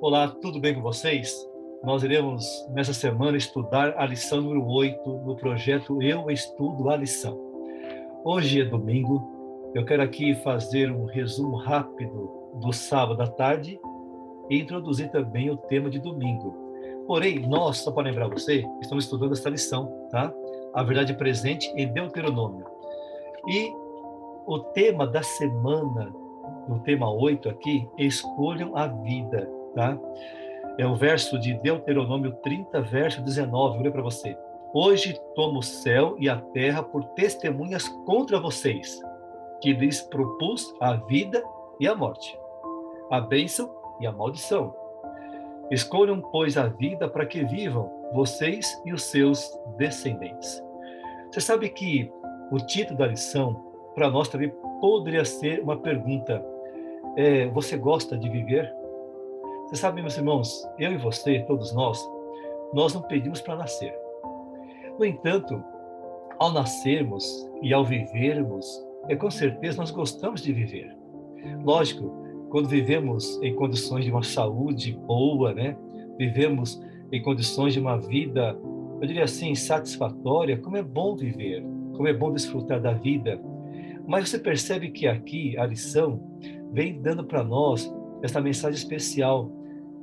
Olá, tudo bem com vocês? Nós iremos, nessa semana, estudar a lição número 8 no projeto Eu Estudo a Lição. Hoje é domingo, eu quero aqui fazer um resumo rápido do sábado à tarde e introduzir também o tema de domingo. Porém, nós, só para lembrar você, estamos estudando essa lição, tá? A verdade presente em Deuteronômio. E o tema da semana, no tema 8 aqui, escolham a vida, tá? É o verso de Deuteronômio 30, verso 19. Vou ler para você. Hoje tomo o céu e a terra por testemunhas contra vocês, que lhes propus a vida e a morte, a bênção e a maldição. Escolham, pois, a vida para que vivam vocês e os seus descendentes. Você sabe que o título da lição, para nós também, poderia ser uma pergunta. Você gosta de viver? Você sabe, meus irmãos, eu e você, todos nós não pedimos para nascer. No entanto, ao nascermos e ao vivermos, com certeza nós gostamos de viver. Lógico, quando vivemos em condições de uma saúde boa, né? Vivemos em condições de uma vida, eu diria assim, satisfatória, como é bom viver, como é bom desfrutar da vida. Mas você percebe que aqui a lição vem dando para nós essa mensagem especial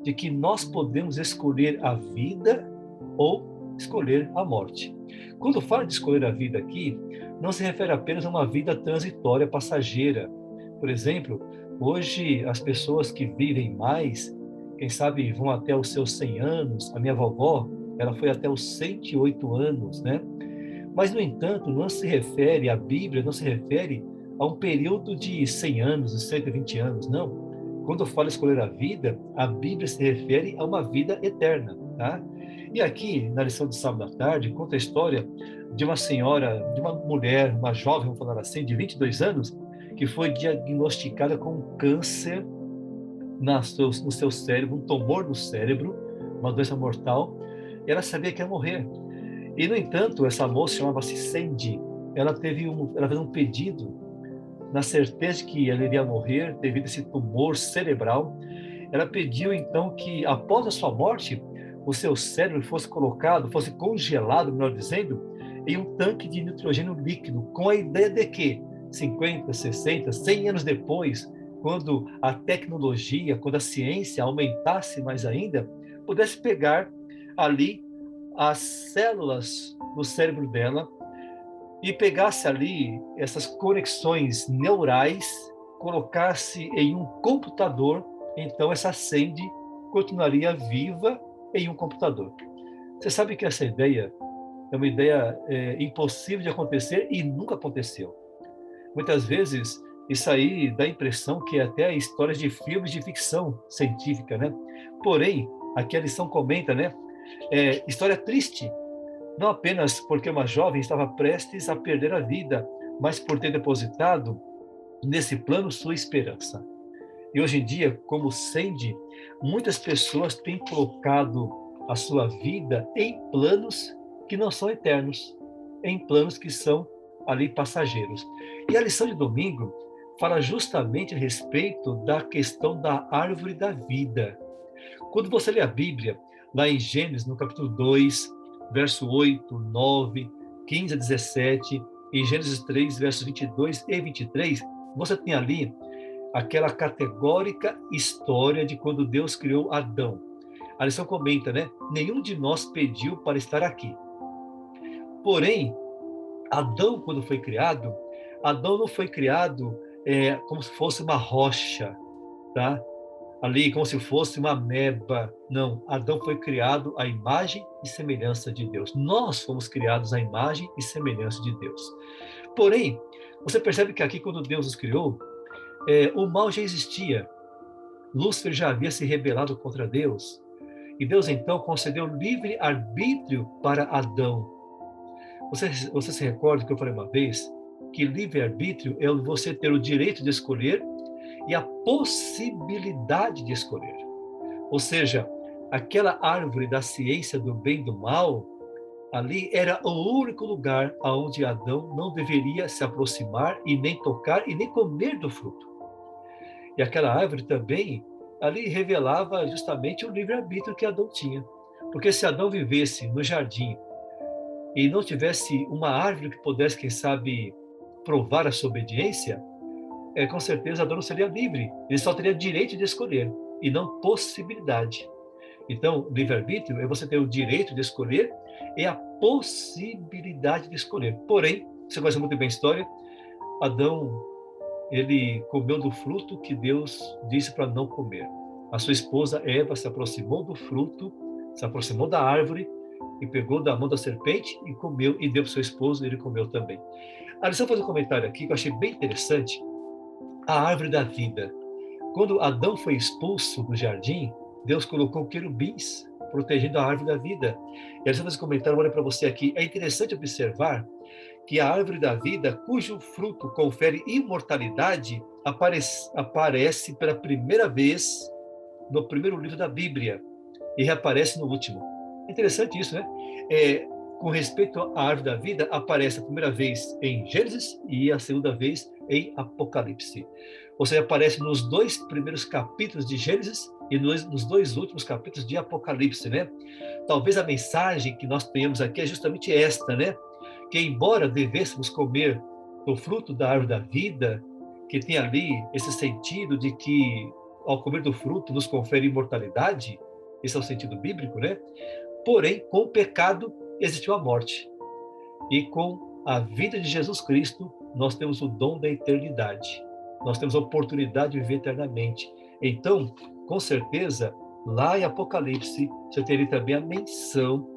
de que nós podemos escolher a vida ou escolher a morte. Quando fala de escolher a vida aqui, não se refere apenas a uma vida transitória, passageira. Por exemplo, hoje as pessoas que vivem mais, quem sabe vão até os seus 100 anos, a minha vovó, ela foi até os 108 anos, né? Mas, no entanto, não se refere, a Bíblia não se refere a um período de 100 anos, de 120 anos, não. Quando fala escolher a vida, a Bíblia se refere a uma vida eterna, tá? E aqui, na lição de sábado à tarde, conta a história de uma senhora, de uma mulher, uma jovem, vamos falar assim, de 22 anos, que foi diagnosticada com um câncer no seu cérebro, um tumor no cérebro, uma doença mortal, e ela sabia que ia morrer. E, no entanto, essa moça chamava-se Sandy. Ela fez um pedido, na certeza de que ela iria morrer devido a esse tumor cerebral. Ela pediu, então, que após a sua morte, o seu cérebro fosse congelado, melhor dizendo, em um tanque de nitrogênio líquido, com a ideia de que 50, 60, 100 anos depois, quando a tecnologia, quando a ciência aumentasse mais ainda, pudesse pegar ali as células do cérebro dela e pegasse ali essas conexões neurais, colocasse em um computador, então essa Sandy continuaria viva em um computador. Você sabe que essa ideia é uma ideia impossível de acontecer e nunca aconteceu. Muitas vezes isso aí dá a impressão que é até histórias de filmes de ficção científica, né? Porém, aqui a lição comenta, né? História triste, não apenas porque uma jovem estava prestes a perder a vida, mas por ter depositado nesse plano sua esperança. E hoje em dia, como Sandy, muitas pessoas têm colocado a sua vida em planos que não são eternos, em planos que são ali passageiros. E a lição de domingo fala justamente a respeito da questão da árvore da vida. Quando você lê a Bíblia, lá em Gênesis, no capítulo 2, verso 8, 9, 15 a 17, em Gênesis 3, versos 22 e 23, você tem ali aquela categórica história de quando Deus criou Adão. A lição comenta, né? Nenhum de nós pediu para estar aqui. Porém, Adão, quando foi criado, Adão não foi criado como se fosse uma rocha, tá? Ali, como se fosse uma ameba. Não, Adão foi criado à imagem e semelhança de Deus. Nós fomos criados à imagem e semelhança de Deus. Porém, você percebe que aqui, quando Deus os criou, o mal já existia. Lúcifer já havia se rebelado contra Deus. E Deus, então, concedeu livre arbítrio para Adão. Você se recorda que eu falei uma vez que livre-arbítrio é você ter o direito de escolher e a possibilidade de escolher. Ou seja, aquela árvore da ciência do bem e do mal, ali era o único lugar aonde Adão não deveria se aproximar e nem tocar e nem comer do fruto. E aquela árvore também ali revelava justamente o livre-arbítrio que Adão tinha. Porque se Adão vivesse no jardim e não tivesse uma árvore que pudesse, quem sabe, provar a sua obediência, com certeza Adão não seria livre. Ele só teria direito de escolher e não possibilidade. Então, livre-arbítrio é você ter o direito de escolher e a possibilidade de escolher. Porém, você conhece muito bem a história, Adão, ele comeu do fruto que Deus disse para não comer. A sua esposa Eva se aproximou do fruto, se aproximou da árvore e pegou da mão da serpente e comeu e deu para o seu esposo e ele comeu também. Deixa eu fazer um comentário aqui que eu achei bem interessante. A árvore da vida. Quando Adão foi expulso do jardim, Deus colocou querubins protegendo a árvore da vida. E aí, se eu fazer um comentário, olha para você aqui. É interessante observar que a árvore da vida, cujo fruto confere imortalidade, aparece pela primeira vez no primeiro livro da Bíblia e reaparece no último. É interessante isso, né? Com respeito à árvore da vida, aparece a primeira vez em Gênesis e a segunda vez em Apocalipse. Ou seja, aparece nos 2 primeiros capítulos de Gênesis e nos 2 últimos capítulos de Apocalipse, né? Talvez a mensagem que nós tenhamos aqui é justamente esta, né? Que embora devêssemos comer do fruto da árvore da vida, que tem ali esse sentido de que ao comer do fruto nos confere imortalidade, esse é o sentido bíblico, né? Porém, com o pecado existiu a morte. E com a vida de Jesus Cristo, nós temos o dom da eternidade. Nós temos a oportunidade de viver eternamente. Então, com certeza, lá em Apocalipse, você teria também a menção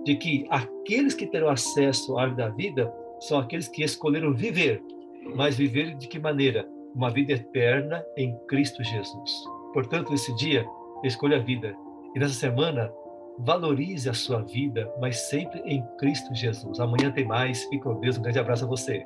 de que aqueles que terão acesso à árvore da vida são aqueles que escolheram viver. Mas viver de que maneira? Uma vida eterna em Cristo Jesus. Portanto, nesse dia, escolha a vida. E nessa semana, valorize a sua vida, mas sempre em Cristo Jesus. Amanhã tem mais. Fique com Deus. Um grande abraço a você.